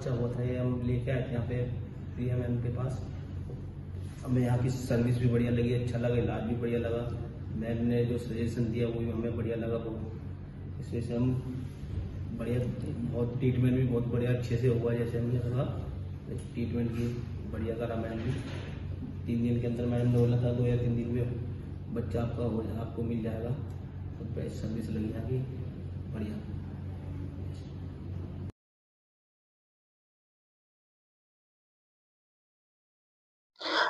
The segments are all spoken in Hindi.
बच्चा हुआ था, ये हम लेके आए थे यहाँ पे प्रिया मैम के पास। हमें यहाँ की सर्विस भी बढ़िया लगी, अच्छा लगा, इलाज भी बढ़िया लगा। मैम ने जो सजेशन दिया वो भी हमें बढ़िया लगा बहुत। इस वजह से हम बढ़िया, बहुत ट्रीटमेंट भी बहुत बढ़िया अच्छे से हुआ जैसे हमने कहा। ट्रीटमेंट की बढ़िया करा मैम ने। 3 दिन के अंदर मैम ने बोला था 2 या 3 दिन में बच्चा आपका हो आपको मिल जाएगा। तो बेस्ट सर्विस लगी यहाँ की, बढ़िया।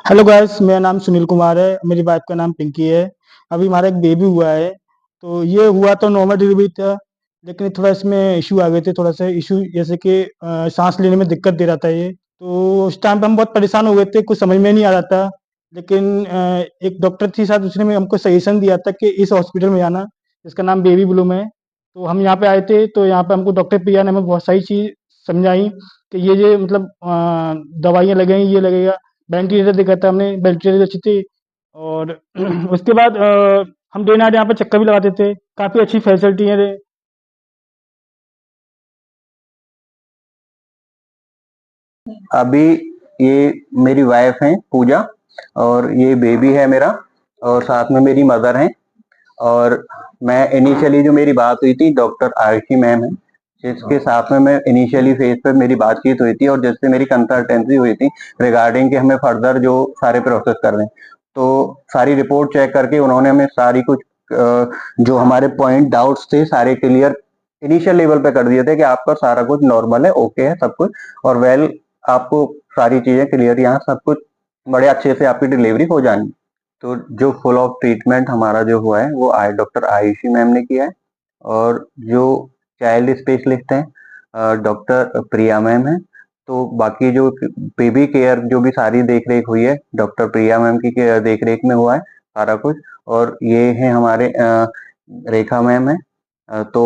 हेलो गाइस, मेरा नाम सुनील कुमार है, मेरी वाइफ का नाम पिंकी है। अभी हमारा एक बेबी हुआ है। तो ये हुआ तो नॉर्मल डिलीवरी था, लेकिन थोड़ा इसमें इश्यू आ गए थे, थोड़ा सा इश्यू जैसे कि सांस लेने में दिक्कत दे रहा था ये। तो उस टाइम पे हम बहुत परेशान हो गए थे, कुछ समझ में नहीं आ रहा था। लेकिन एक डॉक्टर थी साथ, उसने में हमको सजेशन दिया था कि इस हॉस्पिटल में आना, जिसका नाम बेबी ब्लूम है। तो हम यहाँ पे आए थे, तो यहाँ पे हमको डॉक्टर प्रिया ने हमें बहुत सारी चीज़ समझाई कि ये मतलब दवाइयाँ लगेंगी, ये लगेगा। वेंटिलेटर देखा था हमने, वेंटिलेटर अच्छी थी। और उसके बाद हम डे नाइट यहाँ पे चक्कर भी लगाते थे, काफ़ी अच्छी फैसिलिटी है। अभी ये मेरी वाइफ है पूजा, और ये बेबी है मेरा, और साथ में मेरी मदर है। और मैं इनिशियली जो मेरी बात हुई थी डॉक्टर आयुषी मैम है, जिसके साथ में मैं इनिशियली फेज पे मेरी बातचीत हुई थी, और जिससे मेरी कंसल्टेंसी हुई थी रिगार्डिंग कि हमें फर्दर जो सारे प्रोसेस कर रहे हैं। तो सारी रिपोर्ट चेक करके उन्होंने हमें सारी कुछ जो हमारे पॉइंट डाउट्स थे सारे क्लियर इनिशियल लेवल पे कर दिए थे कि आपका सारा कुछ नॉर्मल है, ओके है सब कुछ, और वेल आपको सारी चीजें क्लियर, यहाँ सब कुछ बड़े अच्छे से आपकी डिलीवरी हो जानी। तो जो फुल ऑफ ट्रीटमेंट हमारा जो हुआ है वो डॉक्टर आयुषी मैम ने किया है, और जो चाइल्ड स्पेशलिस्ट हैं डॉक्टर प्रिया मैम है। तो बाकी जो बेबी केयर जो भी सारी देख रेख हुई है डॉक्टर प्रिया मैम की देख रेख में हुआ है सारा कुछ। और ये है हमारे रेखा मैम है। तो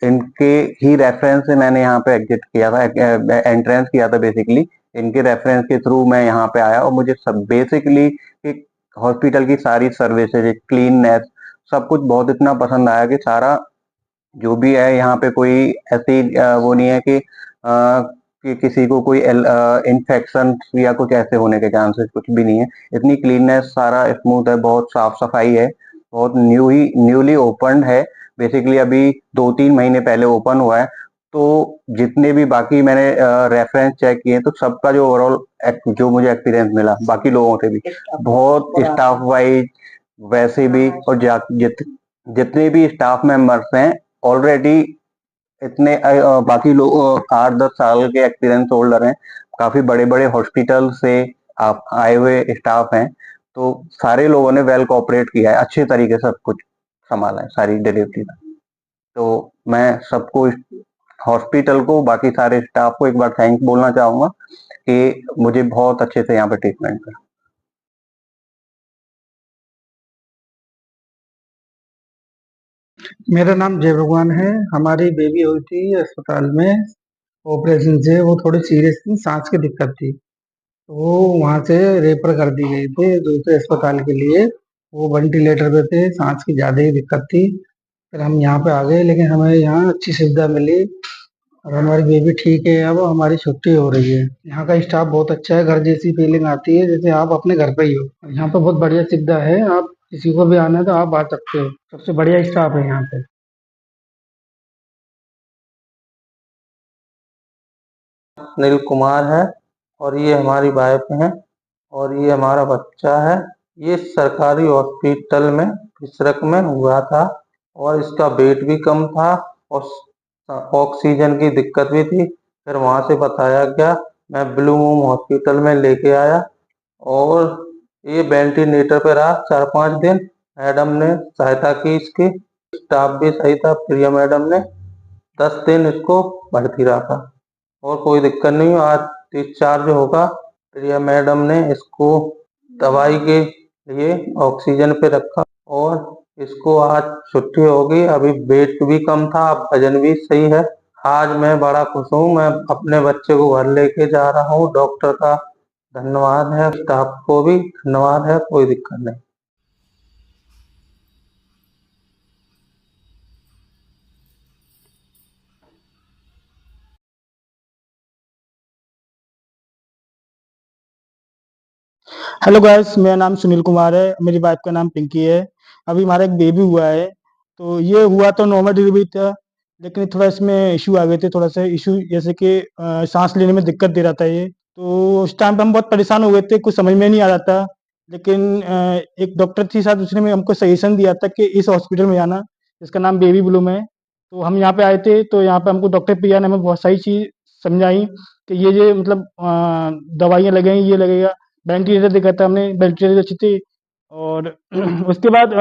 इनके ही रेफरेंस से मैंने यहाँ पे एग्जिट किया था, एंट्रेंस किया था बेसिकली। इनके रेफरेंस के थ्रू मैं यहाँ पे आया, और मुझे सब बेसिकली हॉस्पिटल की सारी सर्विसेज, क्लीननेस, सब कुछ बहुत इतना पसंद आया कि सारा जो भी है यहाँ पे कोई ऐसी वो नहीं है कि किसी को कोई इन्फेक्शन या कुछ ऐसे होने के चांसेस कुछ भी नहीं है। इतनी क्लीननेस, सारा स्मूथ है, बहुत साफ सफाई है, बहुत न्यूली ओपन है। बेसिकली अभी 2-3 महीने पहले ओपन हुआ है। तो जितने भी बाकी मैंने रेफरेंस चेक किए तो सबका जो ओवरऑल जो मुझे एक्सपीरियंस मिला बाकी लोगों से भी बहुत स्टाफ वाइज वैसे भी, और जितने भी स्टाफ मेंबर्स हैं ऑलरेडी इतने बाकी लोग 8-10 साल के एक्सपीरियंस होल्डर हैं, काफी बड़े बड़े हॉस्पिटल से आप आए हुए स्टाफ हैं। तो सारे लोगों ने वेल कोऑपरेट किया है, अच्छे तरीके से सब कुछ संभाला है सारी डिलीवरी में। तो मैं सबको, हॉस्पिटल को, बाकी सारे स्टाफ को एक बार थैंक्स बोलना चाहूंगा कि मुझे बहुत अच्छे से यहाँ पे ट्रीटमेंट करा। मेरा नाम जय भगवान है। हमारी बेबी हुई थी अस्पताल में ऑपरेशन से, वो थोड़ी सीरियस थी, सांस की दिक्कत थी। तो वो वहाँ से रेफर कर दी गई थी दूसरे अस्पताल के लिए। वो वेंटिलेटर पे थे, सांस की ज़्यादा ही दिक्कत थी। फिर हम यहाँ पे आ गए, लेकिन हमें यहाँ अच्छी सुविधा मिली और हमारी बेबी ठीक है। अब हमारी छुट्टी हो रही है। यहाँ का स्टाफ बहुत अच्छा है, घर जैसी फीलिंग आती है, जैसे आप अपने घर पे ही हो। यहाँ पे बहुत बढ़िया सुविधा है, आप किसी को भी आना है तो आप आ सकते हो। सबसे बढ़िया स्टाफ है यहाँ पे। नील कुमार है, और ये हमारी वाइफ है, और ये हमारा बच्चा है। ये सरकारी हॉस्पिटल में फिसरक में हुआ था, और इसका वेट भी कम था, और ऑक्सीजन की दिक्कत भी थी। फिर वहाँ से बताया गया, मैं ब्लू मून हॉस्पिटल में लेके आया, और ये वेंटिलेटर पे रहा 4-5 दिन। मैडम ने सहायता की इसकी, स्टाफ भी सही था, प्रिया मैडम ने 10 दिन इसको भर्ती रखा, और कोई दिक्कत नहीं। आज डिस्चार्ज होगा। प्रिया मैडम ने इसको दवाई के लिए ऑक्सीजन पे रखा, और इसको आज छुट्टी होगी। अभी वेट भी कम था, अब वजन भी सही है। आज मैं बड़ा खुश हूँ, मैं अपने बच्चे को घर लेके जा रहा हूँ। डॉक्टर का धन्यवाद है, स्टाफ को भी धन्यवाद है, कोई दिक्कत नहीं। हेलो गाइस, मेरा नाम सुनील कुमार है, मेरी वाइफ का नाम पिंकी है। अभी हमारा एक बेबी हुआ है, तो ये हुआ तो नॉर्मल डिलीवरी था, लेकिन थोड़ा इसमें इश्यू आ गए थे, थोड़ा सा इश्यू जैसे कि सांस लेने में दिक्कत दे रहा था ये। तो उस टाइम पे हम बहुत परेशान हो गए थे, कुछ समझ में नहीं आ रहा था। लेकिन एक डॉक्टर थी साथ, उसने हमको सजेशन दिया था कि इस हॉस्पिटल में आना, जिसका नाम बेबी ब्लूम है। तो हम यहाँ पे आए थे, तो यहाँ पे हमको डॉक्टर प्रिया ने हमें बहुत सारी चीज़ समझाई कि ये मतलब दवाइयाँ लगेंगी, ये लगेगा। वेंटिलेटर देखा था हमने, वेंटिलेटर अच्छी थी। और उसके बाद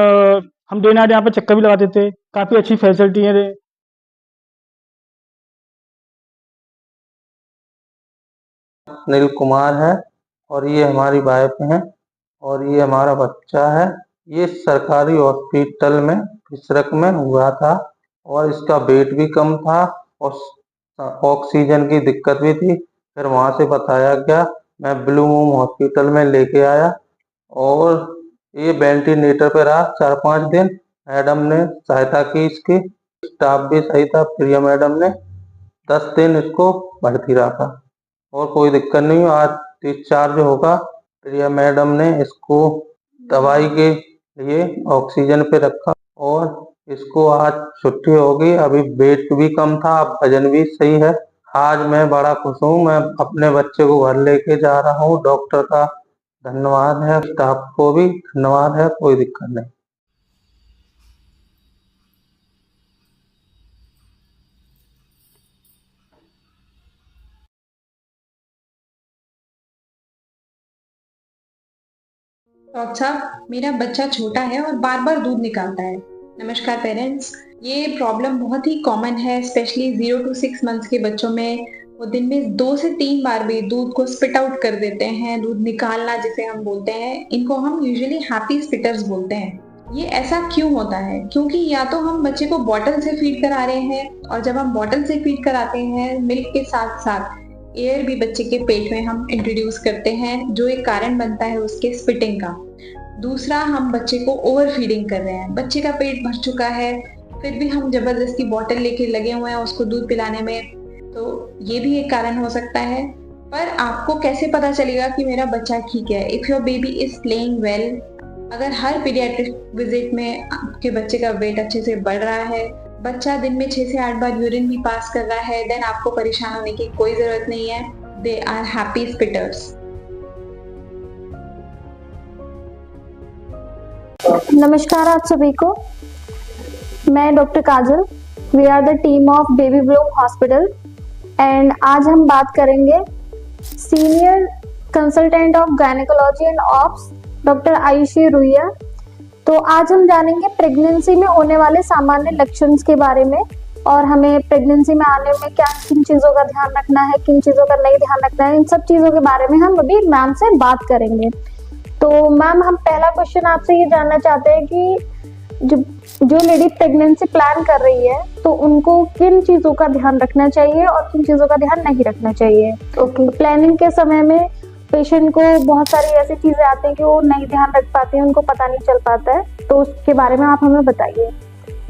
हम डे नाइट यहाँ पे चक्कर भी लगाते थे, काफ़ी अच्छी फैसिलिटी है। नील कुमार है और ये हमारी वाइफ हैं और ये हमारा बच्चा है। ये सरकारी हॉस्पिटल में फिसरक में हुआ था और इसका वेट भी कम था और ऑक्सीजन की दिक्कत भी थी। फिर वहाँ से बताया गया, मैं ब्लू मून हॉस्पिटल में लेके आया और ये वेंटिलेटर पे रहा 4-5 दिन। मैडम ने सहायता की इसकी, स्टाफ भी सही था। प्रिया मैडम ने 10 दिन इसको भर्ती रखा और कोई दिक्कत नहीं हुई। आज डिस्चार्ज होगा। प्रिया मैडम ने इसको दवाई के लिए ऑक्सीजन पे रखा और इसको आज छुट्टी होगी। अभी वेट भी कम था, अब वजन भी सही है। आज मैं बड़ा खुश हूँ। मैं अपने बच्चे को घर लेके जा रहा हूँ। डॉक्टर का धन्यवाद है, स्टाफ को भी धन्यवाद है। कोई दिक्कत नहीं। डॉक्टर साहब, मेरा बच्चा छोटा है और बार बार दूध निकालता है। नमस्कार पेरेंट्स, ये प्रॉब्लम बहुत ही कॉमन है, स्पेशली 0 to 6 मंथ्स के बच्चों में। वो दिन में 2 से 3 बार भी दूध को स्पिट आउट कर देते हैं। दूध निकालना जिसे हम बोलते हैं, इनको हम यूजुअली हैप्पी स्पिटर्स बोलते हैं। ये ऐसा क्यों होता है? क्योंकि या तो हम बच्चे को बॉटल से फीड करा रहे हैं, और जब हम बॉटल से फीड कराते हैं मिल्क के साथ साथ एयर भी बच्चे के पेट में हम इंट्रोड्यूस करते हैं, जो एक कारण बनता है उसके स्पिटिंग का। दूसरा, हम बच्चे को ओवर फीडिंग कर रहे हैं। बच्चे का पेट भर चुका है, फिर भी हम जबरदस्ती बॉटल लेके लगे हुए हैं उसको दूध पिलाने में, तो ये भी एक कारण हो सकता है। पर आपको कैसे पता चलेगा कि मेरा बच्चा ठीक है? If your baby is playing well, अगर हर पीडियाट्रिक विजिट में आपके बच्चे का वेट अच्छे से बढ़ रहा है, बच्चा दिन में 6 से 8 बार यूरिन भी पास कर रहा है, देन आपको परेशान होने की कोई जरूरत नहीं है। They are happy spitters. नमस्कार आप सभी को, मैं doctor Kajal. We are the team of Baby Bloom hospital and आज हम बात करेंगे senior consultant of gynaecology and obs doctor Ayushi Ruia. तो आज हम जानेंगे प्रेगनेंसी में होने वाले सामान्य लक्षणों के बारे में, और हमें प्रेगनेंसी में आने में क्या किन चीज़ों का ध्यान रखना है, किन चीज़ों का नहीं ध्यान रखना है, इन सब चीज़ों के बारे में हम अभी मैम से बात करेंगे। तो मैम, हम पहला क्वेश्चन आपसे ये जानना चाहते हैं कि जो लेडी प्रेगनेंसी प्लान कर रही है, तो उनको किन चीज़ों का ध्यान रखना चाहिए और किन चीज़ों का ध्यान नहीं रखना चाहिए। ओके, प्लानिंग के समय में पेशेंट को बहुत सारी ऐसी चीज़ें आती हैं कि वो नहीं ध्यान रख पाते हैं, उनको पता नहीं चल पाता है, तो उसके बारे में आप हमें बताइए।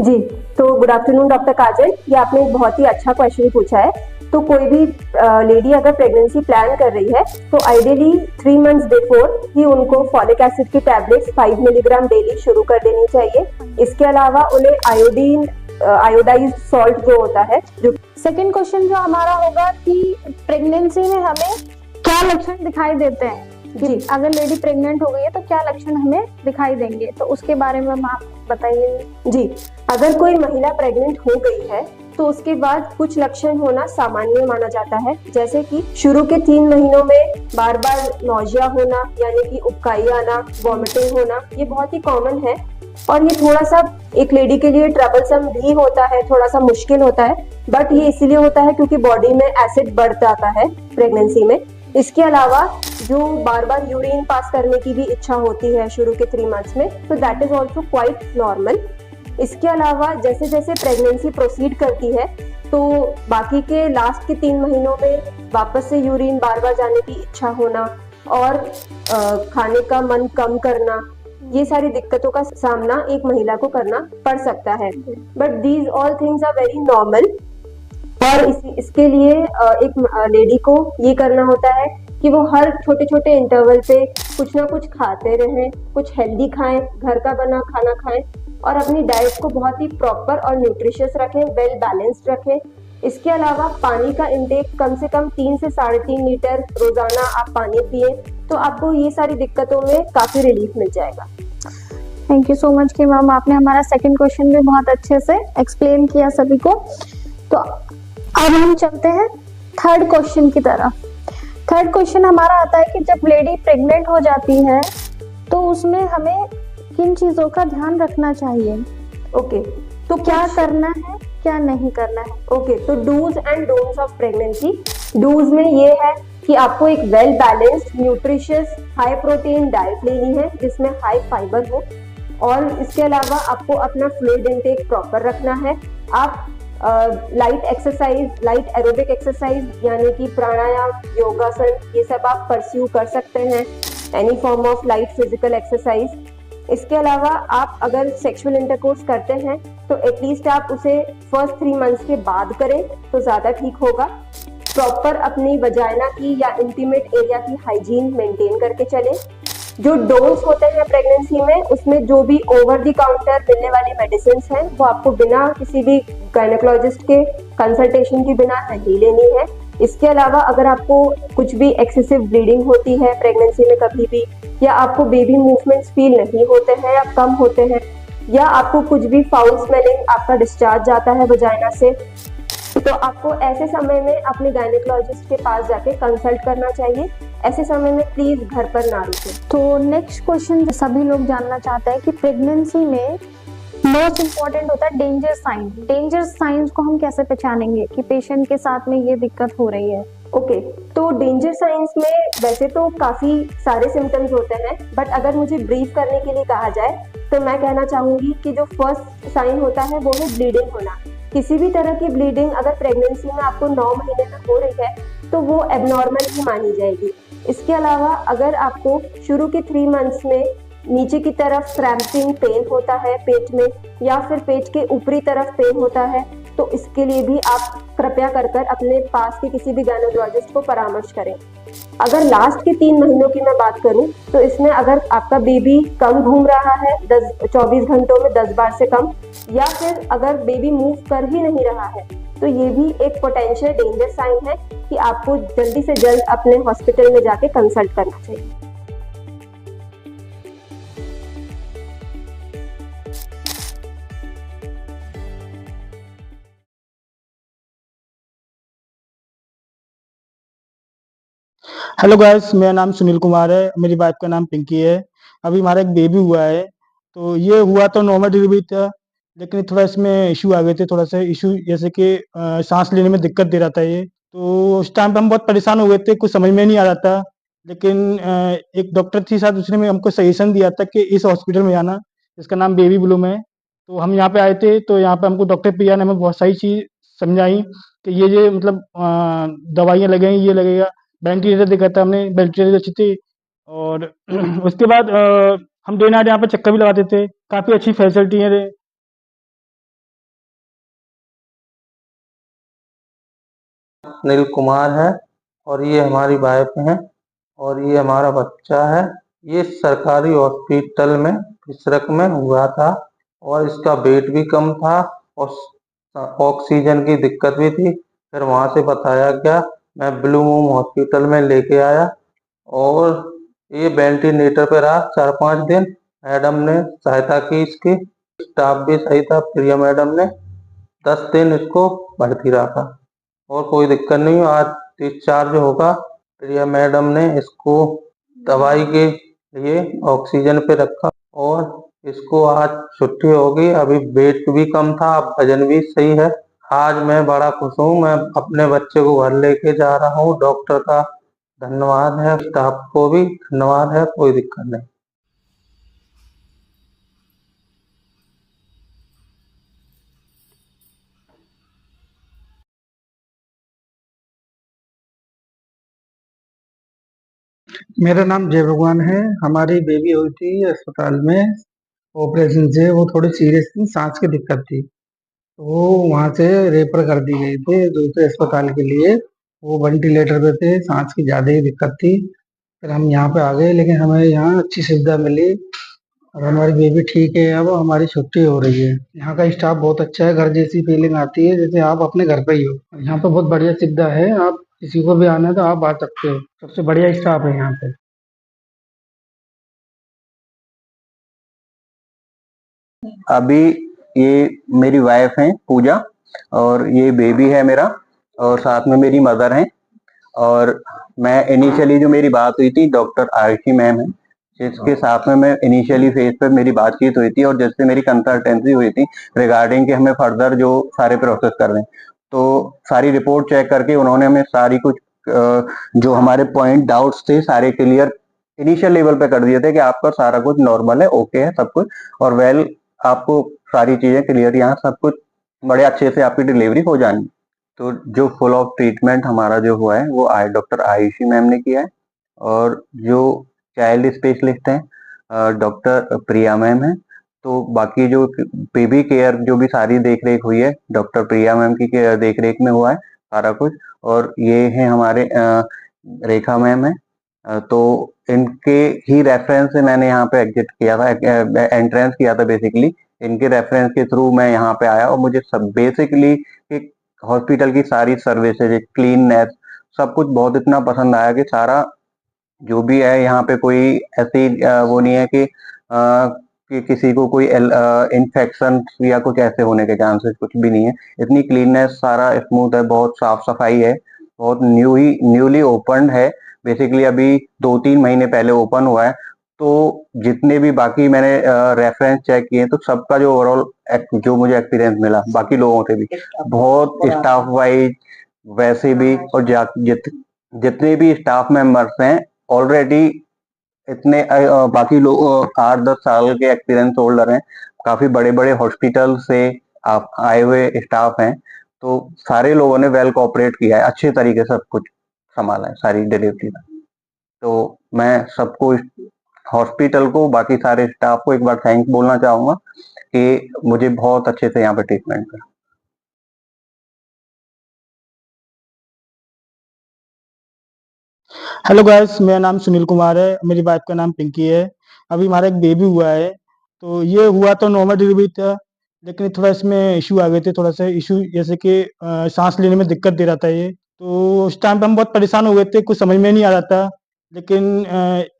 जी, तो गुड आफ्टरनून डॉक्टर काजल। ये आपने एक बहुत ही अच्छा क्वेश्चन पूछा है। तो कोई भी लेडी अगर प्रेगनेंसी प्लान कर रही है, तो आइडियली 3 मंथ्स बिफोर ही उनको फॉलिक एसिड की टैबलेट्स 5 मिलीग्राम डेली शुरू कर देनी चाहिए। इसके अलावा उन्हें आयोडाइज्ड सॉल्ट जो होता है, जो सेकंड क्वेश्चन जो हमारा होगा कि प्रेगनेंसी में हमें क्या लक्षण दिखाई देते हैं, कि अगर लेडी प्रेग्नेंट हो गई है तो क्या लक्षण हमें दिखाई देंगे, तो उसके बारे में आप बताइए। जी, अगर कोई महिला प्रेग्नेंट हो गई है तो उसके बाद कुछ लक्षण होना सामान्य माना जाता है, जैसे कि शुरू के 3 महीनों में बार बार नौजिया होना, यानी कि उबकाई आना, वॉमिटिंग होना, ये बहुत ही कॉमन है। और ये थोड़ा सा एक लेडी के लिए ट्रबलसम भी होता है, थोड़ा सा मुश्किल होता है, बट ये इसीलिए होता है क्योंकि बॉडी में एसिड बढ़ जाता है प्रेगनेंसी में। इसके अलावा जो बार बार यूरिन पास करने की भी इच्छा होती है शुरू के 3 मंथ्स में, तो that is also quite normal. इसके अलावा जैसे जैसे प्रेगनेंसी प्रोसीड करती है, तो बाकी के लास्ट के 3 महीनों में वापस से यूरिन बार बार जाने की इच्छा होना और खाने का मन कम करना, ये सारी दिक्कतों का सामना एक महिला को करना पड़ सकता है। But these all things are very normal. और इसके लिए एक लेडी को ये करना होता है कि वो हर छोटे छोटे इंटरवल पे कुछ ना कुछ खाते रहें, कुछ हेल्दी खाएं, घर का बना खाना खाएं और अपनी डाइट को बहुत ही प्रॉपर और न्यूट्रिशियस रखें, वेल बैलेंस्ड रखें। इसके अलावा पानी का इंटेक कम से कम 3 से 3.5 लीटर रोजाना आप पानी पिए तो आपको ये सारी दिक्कतों में काफी रिलीफ मिल जाएगा। थैंक यू सो मच कि मैम आपने हमारा सेकंड क्वेश्चन भी बहुत अच्छे से एक्सप्लेन किया सभी को। तो अब हम चलते हैं थर्ड क्वेश्चन की तरफ। थर्ड क्वेश्चन हमारा आता है कि जब लेडी प्रेग्नेंट हो जाती है तो उसमें हमें किन चीजों का ध्यान रखना चाहिए? ओके, तो क्या करना है, क्या नहीं करना है? ओके, तो dos and don'ts of pregnancy. Dos में ये है कि आपको एक well balanced, nutritious, high protein diet लेनी है जिसमें हाई फाइबर हो और इसके अलावा आपको अपना फ्लूइड इनटेक प्रॉपर रखना है। आप light exercise, light aerobic exercise यानी कि प्राणायाम, योगासन, ये सब आप परस्यू कर सकते हैं, any form of light physical exercise. इसके अलावा आप अगर सेक्सुअल इंटरकोर्स करते हैं तो एटलीस्ट आप उसे फर्स्ट 3 मंथ्स के बाद करें तो ज्यादा ठीक होगा। प्रॉपर अपनी वजाइना की या इंटीमेट एरिया की हाइजीन मेंटेन करके चलें। जो डोज होते हैं प्रेगनेंसी में, उसमें जो भी ओवर द काउंटर मिलने वाली मेडिसिन हैं वो आपको बिना किसी भी गायनेकोलॉजिस्ट के कंसल्टेशन के बिना नहीं लेनी है। इसके अलावा अगर आपको कुछ भी एक्सेसिव ब्लीडिंग होती है प्रेगनेंसी में कभी भी, या आपको बेबी मूवमेंट्स फील नहीं होते हैं या कम होते हैं, या आपको कुछ भी फाउल स्मेलिंग, आपका डिस्चार्ज जाता है वजाइना से, तो आपको ऐसे समय में अपने गायनेकोलॉजिस्ट के पास जाके कंसल्ट करना चाहिए। ऐसे समय में प्लीज घर पर ना रुकें। तो नेक्स्ट क्वेश्चन सभी लोग जानना चाहते हैं कि प्रेगनेंसी में मोस्ट इम्पोर्टेंट होता है डेंजर साइन। डेंजर साइंस को हम कैसे पहचानेंगे कि पेशेंट के साथ में ये दिक्कत हो रही है? ओके, तो डेंजर साइंस में वैसे तो काफी सारे सिम्टम्स होते हैं, बट अगर मुझे ब्रीफ करने के लिए कहा जाए तो मैं कहना चाहूंगी कि जो फर्स्ट साइन होता है वो है ब्लीडिंग होना। किसी भी तरह की ब्लीडिंग अगर प्रेगनेंसी में आपको 9 महीने में हो रही है तो वो एबनॉर्मल ही मानी जाएगी। इसके अलावा अगर आपको शुरू के 3 मंथ्स में नीचे की तरफ क्रैम्पिंग पेन होता है पेट में, या फिर पेट के ऊपरी तरफ पेन होता है, तो इसके लिए भी आप कृपया कर अपने पास के किसी भी गायनेकोलॉजिस्ट को परामर्श करें। अगर लास्ट के 3 महीनों की मैं बात करूं तो इसमें अगर आपका बेबी कम घूम रहा है 24 घंटों में 10 बार से कम, या फिर अगर बेबी मूव कर ही नहीं रहा है, तो ये भी एक पोटेंशियल डेंजर साइन है कि आपको जल्दी से जल्द अपने हॉस्पिटल में जाके कंसल्ट करना चाहिए। हेलो गाइस, मेरा नाम सुनील कुमार है, मेरी वाइफ का नाम पिंकी है। अभी हमारा एक बेबी हुआ है। तो ये हुआ तो नॉर्मल डिलीवरी था, लेकिन थोड़ा इसमें इशू आ गए थे। थोड़ा सा इशू जैसे कि सांस लेने में दिक्कत दे रहा था ये। तो उस टाइम पे हम बहुत परेशान हो गए थे, कुछ समझ में नहीं आ रहा था। लेकिन एक डॉक्टर थी साथ, उसने हमको सजेशन दिया था कि इस हॉस्पिटल में आना, जिसका नाम बेबी ब्लूम है। तो हम यहाँ पे आए थे, तो यहाँ पे हमको डॉक्टर प्रिया ने हमें बहुत सारी चीज़ समझाई कि ये मतलब दवाइयाँ लगेंगी, ये लगेगा। वेंटिलेटर देखा था हमने, वेंटिलेटर अच्छी थी। और उसके बाद हम डे नाइट यहाँ पे चक्कर भी लगाते थे, काफ़ी अच्छी फैसिलिटी है। नील कुमार है और ये हमारी वाइफ है और ये हमारा बच्चा है। ये सरकारी हॉस्पिटल में फिसरक में हुआ था और इसका वेट भी कम था और ऑक्सीजन की दिक्कत भी थी। फिर वहाँ से बताया गया, मैं ब्लू मून हॉस्पिटल में लेके आया और ये वेंटिलेटर पे रहा 4-5 दिन। मैडम ने सहायता की, इसकी स्टाफ भी सही था। प्रिया मैडम ने 10 दिन इसको भर्ती रखा और कोई दिक्कत नहीं हुई। आज डिस्चार्ज होगा। प्रिया मैडम ने इसको दवाई के लिए ऑक्सीजन पे रखा और इसको आज छुट्टी होगी। अभी वेट भी कम था, अब वजन भी सही है। आज मैं बड़ा खुश हूँ। मैं अपने बच्चे को घर लेके जा रहा हूँ। डॉक्टर का धन्यवाद है, स्टाफ को भी धन्यवाद है, कोई दिक्कत नहीं। मेरा नाम जय भगवान है। हमारी बेबी हुई थी अस्पताल में ऑपरेशन से। वो थोड़ी सीरियस थी, सांस की दिक्कत थी, तो वो वहाँ से रेफर कर दी गई थी दूसरे अस्पताल के लिए। वो वेंटिलेटर पे थे, सांस की ज्यादा ही दिक्कत थी। फिर हम यहाँ पे आ गए, लेकिन हमें यहाँ अच्छी सुविधा मिली और हमारी बेबी ठीक है। अब हमारी छुट्टी हो रही है। यहाँ का स्टाफ बहुत अच्छा है, घर जैसी फीलिंग आती है जैसे आप अपने घर पे ही हो। यहाँ पे बहुत बढ़िया सुविधा है, आप किसी को भी आना है तो आप आ सकते हो। सबसे बढ़िया स्टाफ है यहाँ पे। अभी ये मेरी वाइफ है पूजा, और ये बेबी है मेरा, और साथ में मेरी मदर है। और मैं इनिशियली जो मेरी बात हुई थी डॉक्टर आयुषी मैम है, जिसके साथ में मैं इनिशियली फेज पर मेरी बातचीत हुई थी और जिससे मेरी कंसल्टेंसी हुई थी रिगार्डिंग कि हमें फर्दर जो सारे प्रोसेस कर रहे हैं। तो सारी रिपोर्ट चेक करके उन्होंने हमें सारी कुछ जो हमारे पॉइंट डाउट्स थे सारे क्लियर इनिशियल लेवल पे कर दिए थे कि आपका सारा कुछ नॉर्मल है, ओके है सब कुछ, और वेल आपको सारी चीजें क्लियर, यहाँ सब कुछ बड़े अच्छे से आपकी डिलीवरी हो जानी। तो जो फुल ऑफ ट्रीटमेंट हमारा जो हुआ है वो डॉक्टर आयुषी मैम ने किया है, और जो चाइल्ड स्पेशलिस्ट हैं डॉक्टर प्रिया मैम है। तो बाकी जो बेबी केयर जो भी सारी देख रेख हुई है डॉक्टर प्रिया मैम की देख रेख में हुआ है सारा कुछ। और ये है हमारे रेखा मैम है, तो इनके ही रेफरेंस से मैंने यहाँ पे एग्जिट किया था, एंट्रेंस किया था बेसिकली। इनके रेफरेंस के थ्रू मैं यहाँ पे आया और मुझे सब बेसिकली हॉस्पिटल की सारी सर्विसेज, क्लीननेस, सब कुछ बहुत इतना पसंद आया कि सारा जो भी है यहाँ पे कोई ऐसी वो नहीं है कि किसी को कोई इन्फेक्शन या कुछ ऐसे होने के चांसेस कुछ भी नहीं है। इतनी क्लीननेस, सारा स्मूथ है, बहुत साफ सफाई है, बहुत न्यूली ओपन है। बेसिकली अभी 2-3 महीने पहले ओपन हुआ है। तो जितने भी बाकी मैंने रेफरेंस चेक किए तो सबका जो ओवरऑल जो मुझे एक्सपीरियंस मिला बाकी लोगों से भी बहुत स्टाफ वाइज वैसे भी, और जितने भी स्टाफ मेंबर्स हैं ऑलरेडी इतने बाकी लोग 8-10 साल के एक्सपीरियंस होल्डर हैं, काफी बड़े बड़े हॉस्पिटल से आप आए हुए स्टाफ हैं। तो सारे लोगों ने वेल कोऑपरेट किया है, अच्छे तरीके से सब कुछ संभाला है सारी डिलीवरी में। तो मैं सबको, हॉस्पिटल को, बाकी सारे स्टाफ को एक बार थैंक्स बोलना चाहूंगा कि मुझे बहुत अच्छे से यहाँ पे ट्रीटमेंट करा। हेलो गाइस, मेरा नाम सुनील कुमार है, मेरी वाइफ का नाम पिंकी है। अभी हमारा एक बेबी हुआ है। तो ये हुआ तो नॉर्मल डिलीवरी था, लेकिन थोड़ा इसमें इशू आ गए थे, थोड़ा सा इशू जैसे कि सांस लेने में दिक्कत दे रहा था ये। तो उस टाइम पे हम बहुत परेशान हो गए थे, कुछ समझ में नहीं आ रहा था। लेकिन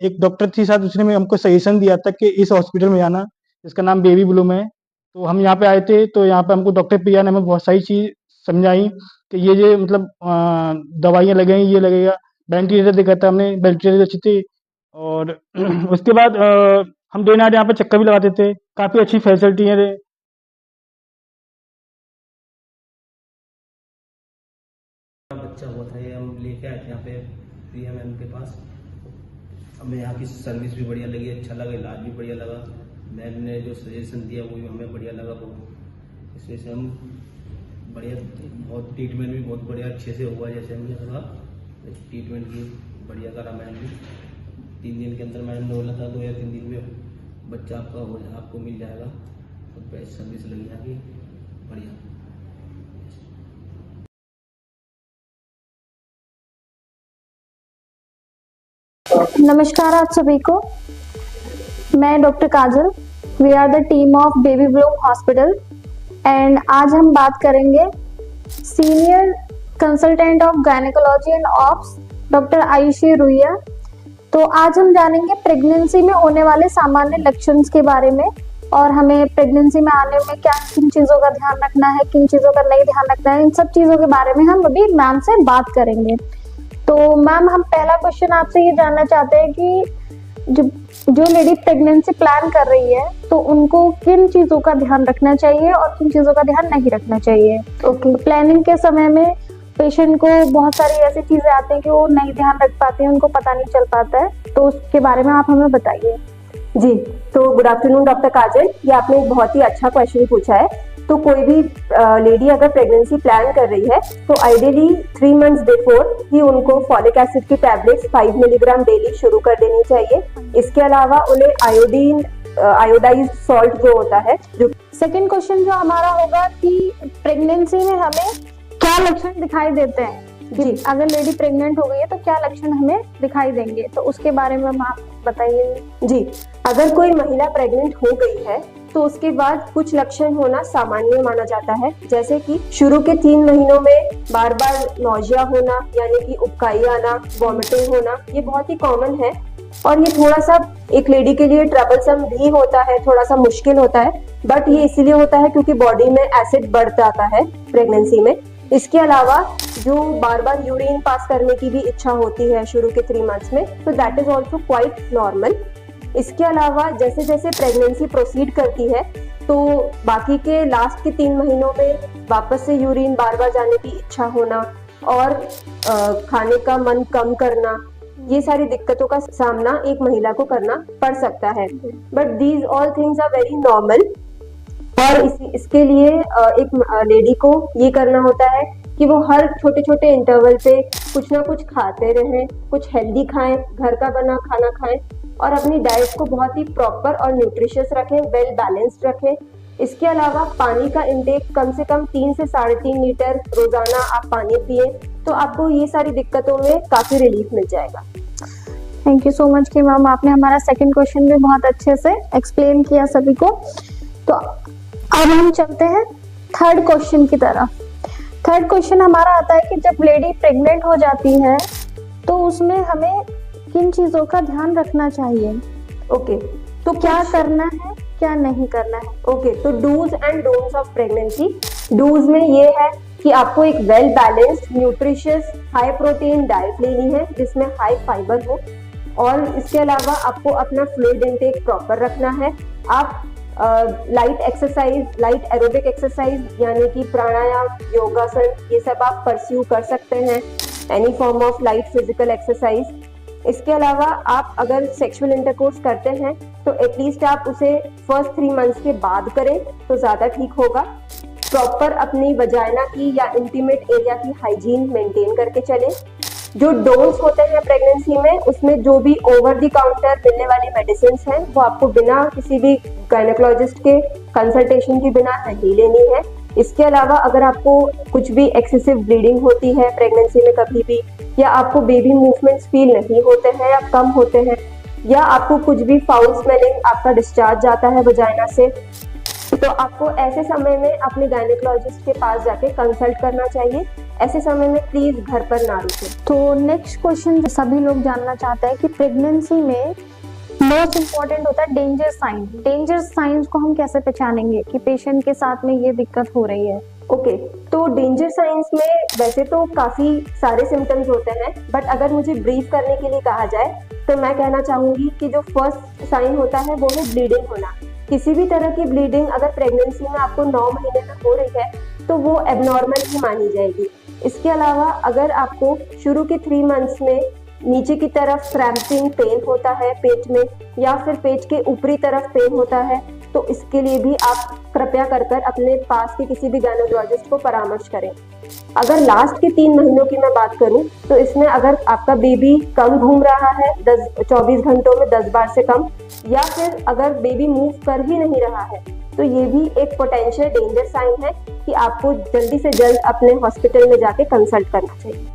एक डॉक्टर थी साथ, उसने में हमको सजेशन दिया था कि इस हॉस्पिटल में जाना, जिसका नाम बेबी ब्लूम है। तो हम यहाँ पे आए थे, तो यहाँ पे हमको डॉक्टर प्रिया ने हमें बहुत सारी चीज़ समझाई कि ये मतलब दवाइयाँ लगेंगी, ये लगेगा। वेंटिलेटर देखा था हमने, वेंटिलेटर अच्छी थी। और उसके बाद हम डे नाइट यहाँ पे चक्कर भी लगाते थे, काफ़ी अच्छी फैसिलिटी है। बच्चा हुआ था, ये हम लेके आए थे यहाँ पे प्रिया मैम के पास। हमें यहाँ की सर्विस भी बढ़िया लगी, अच्छा लगा, इलाज भी बढ़िया लगा। मैम ने जो सजेशन दिया वो भी हमें बढ़िया लगा बहुत। इस वजह से हम बढ़िया, बहुत ट्रीटमेंट भी बहुत बढ़िया अच्छे से हुआ जैसे हमने कहा। ट्रीटमेंट की बढ़िया करा मैम ने। 3 दिन के अंदर मैम ने बोला था 2 या 3 दिन में बच्चा आपको मिल जाएगा। तो बेस्ट सर्विस लगी यहाँ की, बढ़िया। नमस्कार आप सभी को, मैं doctor Kajal. We are the team of Baby Bloom hospital and आज हम बात करेंगे senior consultant of gynaecology and obs doctor Ayushi Ruia. तो आज हम जानेंगे प्रेगनेंसी में होने वाले सामान्य लक्षण के बारे में, और हमें प्रेगनेंसी में आने में क्या किन चीज़ों का ध्यान रखना है, किन चीज़ों का नहीं ध्यान रखना है, इन सब चीज़ों के बारे में हम अभी मैम से बात करेंगे। तो मैम, हम पहला क्वेश्चन आपसे ये जानना चाहते हैं कि जो लेडी प्रेगनेंसी प्लान कर रही है तो उनको किन चीज़ों का ध्यान रखना चाहिए और किन चीज़ों का ध्यान नहीं रखना चाहिए। ओके, प्लानिंग के समय में पेशेंट को बहुत सारी ऐसी चीज़ें आती हैं कि वो नहीं ध्यान रख पाते हैं, उनको पता नहीं चल पाता है, तो उसके बारे में आप हमें बताइए। जी, तो गुड आफ्टरनून डॉक्टर काजल। ये आपने एक बहुत ही अच्छा क्वेश्चन पूछा है। तो कोई भी लेडी अगर प्रेगनेंसी प्लान कर रही है तो आइडियली 3 मंथ्स बिफोर ही उनको फॉलिक एसिड की टैबलेट्स 5 मिलीग्राम डेली शुरू कर देनी चाहिए। इसके अलावा उन्हें आयोडाइज्ड सॉल्ट जो होता है, जो सेकंड क्वेश्चन जो हमारा होगा कि प्रेगनेंसी में हमें क्या लक्षण दिखाई देते हैं, कि अगर लेडी प्रेग्नेंट हो गई है तो क्या लक्षण हमें दिखाई देंगे, तो उसके बारे में आप बताइए। जी, अगर कोई महिला प्रेग्नेंट हो गई है तो उसके बाद कुछ लक्षण होना सामान्य माना जाता है, जैसे कि शुरू के 3 महीनों में बार बार नौजिया होना यानी कि उबकाई आना, वॉमिटिंग होना, ये बहुत ही कॉमन है और ये थोड़ा सा एक लेडी के लिए ट्रबलसम भी होता है, थोड़ा सा मुश्किल होता है, बट ये इसीलिए होता है क्योंकि बॉडी में एसिड बढ़ जाता है प्रेगनेंसी में। इसके अलावा जो बार बार यूरिन पास करने की भी इच्छा होती है शुरू के 3 मंथ्स में, तो that is also quite normal. इसके अलावा जैसे जैसे प्रेगनेंसी प्रोसीड करती है तो बाकी के लास्ट के 3 महीनों में वापस से यूरिन बार बार जाने की इच्छा होना और खाने का मन कम करना, ये सारी दिक्कतों का सामना एक महिला को करना पड़ सकता है, but these all things are very normal. और इसके लिए एक लेडी को ये करना होता है कि वो हर छोटे छोटे इंटरवल पे कुछ ना कुछ खाते रहें, कुछ हेल्दी खाएं, घर का बना खाना खाएं और अपनी डाइट को बहुत ही प्रॉपर और न्यूट्रिशियस रखें, वेल बैलेंस्ड रखें। इसके अलावा पानी का इंटेक कम से कम 3 से 3.5 लीटर रोजाना आप पानी पिए तो आपको ये सारी दिक्कतों में काफी रिलीफ मिल जाएगा। थैंक यू सो मच कि मैम आपने हमारा सेकंड क्वेश्चन भी बहुत अच्छे से एक्सप्लेन किया सभी को। तो अब हम चलते हैं थर्ड क्वेश्चन की तरफ। थर्ड क्वेश्चन हमारा आता है कि जब लेडी प्रेग्नेंट हो जाती है तो उसमें हमें किन चीजों का ध्यान रखना चाहिए। ओके, तो क्या करना है, क्या नहीं करना है। ओके, तो dos and don'ts of pregnancy. Dos में ये है कि आपको एक well balanced, nutritious, high protein diet लेनी है जिसमें हाई फाइबर हो और इसके अलावा आपको अपना फ्लूइड इनटेक प्रॉपर रखना है। आप light exercise, light aerobic exercise यानी कि प्राणायाम, योगासन, ये सब आप परस्यू कर सकते हैं, any form of light physical exercise. इसके अलावा आप अगर सेक्सुअल इंटरकोर्स करते हैं तो एटलीस्ट आप उसे फर्स्ट 3 मंथ्स के बाद करें तो ज्यादा ठीक होगा। प्रॉपर अपनी वजाइना की या इंटीमेट एरिया की हाइजीन मेंटेन करके चलें। जो डोज होते हैं प्रेगनेंसी में, उसमें जो भी ओवर द काउंटर मिलने वाली मेडिसिन हैं वो आपको बिना किसी भी गायनेकोलॉजिस्ट के कंसल्टेशन के बिना नहीं लेनी है। इसके अलावा अगर आपको कुछ भी एक्सेसिव ब्लीडिंग होती है प्रेगनेंसी में कभी भी, या आपको बेबी मूवमेंट्स फील नहीं होते हैं या कम होते हैं, या आपको कुछ भी फाउल स्मेलिंग आपका डिस्चार्ज जाता है वजाइना से, तो आपको ऐसे समय में अपने गायनेकोलॉजिस्ट के पास जाके कंसल्ट करना चाहिए। ऐसे समय में प्लीज घर पर ना रुकें। तो नेक्स्ट क्वेश्चन सभी लोग जानना चाहते हैं कि प्रेगनेंसी में मोस्ट इम्पोर्टेंट होता है डेंजर साइन। डेंजर साइंस को हम कैसे पहचानेंगे कि पेशेंट के साथ में ये दिक्कत हो रही है। ओके, तो डेंजर साइंस में वैसे तो काफी सारे सिम्टम्स होते हैं, बट अगर मुझे ब्रीफ करने के लिए कहा जाए तो मैं कहना चाहूंगी कि जो फर्स्ट साइन होता है वो है ब्लीडिंग होना। किसी भी तरह की ब्लीडिंग अगर प्रेगनेंसी में आपको 9 महीने तक हो रही है तो वो एबनॉर्मल ही मानी जाएगी। इसके अलावा अगर आपको शुरू के 3 मंथ्स में नीचे की तरफ क्रैम्पिंग पेन होता है पेट में, या फिर पेट के ऊपरी तरफ पेन होता है, तो इसके लिए भी आप कृपया कर अपने पास के किसी भी गायनेकोलॉजिस्ट को परामर्श करें। अगर लास्ट के 3 महीनों की मैं बात करूं तो इसमें अगर आपका बेबी कम घूम रहा है 24 घंटों में 10 बार से कम, या फिर अगर बेबी मूव कर ही नहीं रहा है, तो ये भी एक पोटेंशियल डेंजर साइन है कि आपको जल्दी से जल्द अपने हॉस्पिटल में जाके कंसल्ट करना चाहिए।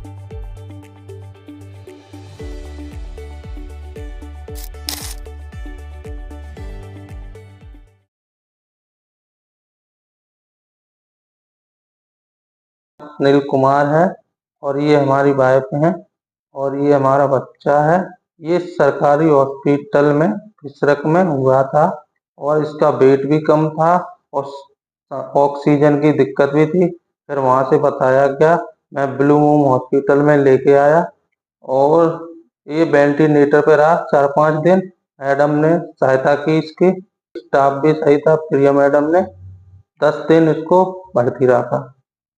नील कुमार है और ये हमारी वाइफ है और ये हमारा बच्चा है। ये सरकारी हॉस्पिटल में फिसरक में हुआ था और इसका वेट भी कम था और ऑक्सीजन की दिक्कत भी थी। फिर वहाँ से बताया गया, मैं ब्लू मून हॉस्पिटल में लेके आया और ये वेंटिलेटर पे रहा 4-5 दिन। मैडम ने सहायता की, इसकी स्टाफ भी सही था, प्रिया मैडम ने 10 दिन इसको भर्ती रखा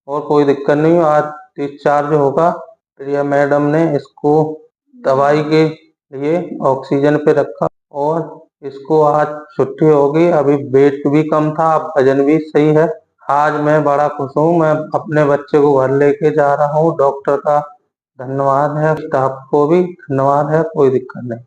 और कोई दिक्कत नहीं। आज डिस्चार्ज होगा। प्रिया मैडम ने इसको दवाई के लिए ऑक्सीजन पे रखा और इसको आज छुट्टी होगी। अभी वेट भी कम था, अब वजन भी सही है। आज मैं बड़ा खुश हूँ। मैं अपने बच्चे को घर लेके जा रहा हूँ। डॉक्टर का धन्यवाद है, स्टाफ को भी धन्यवाद है, कोई दिक्कत नहीं।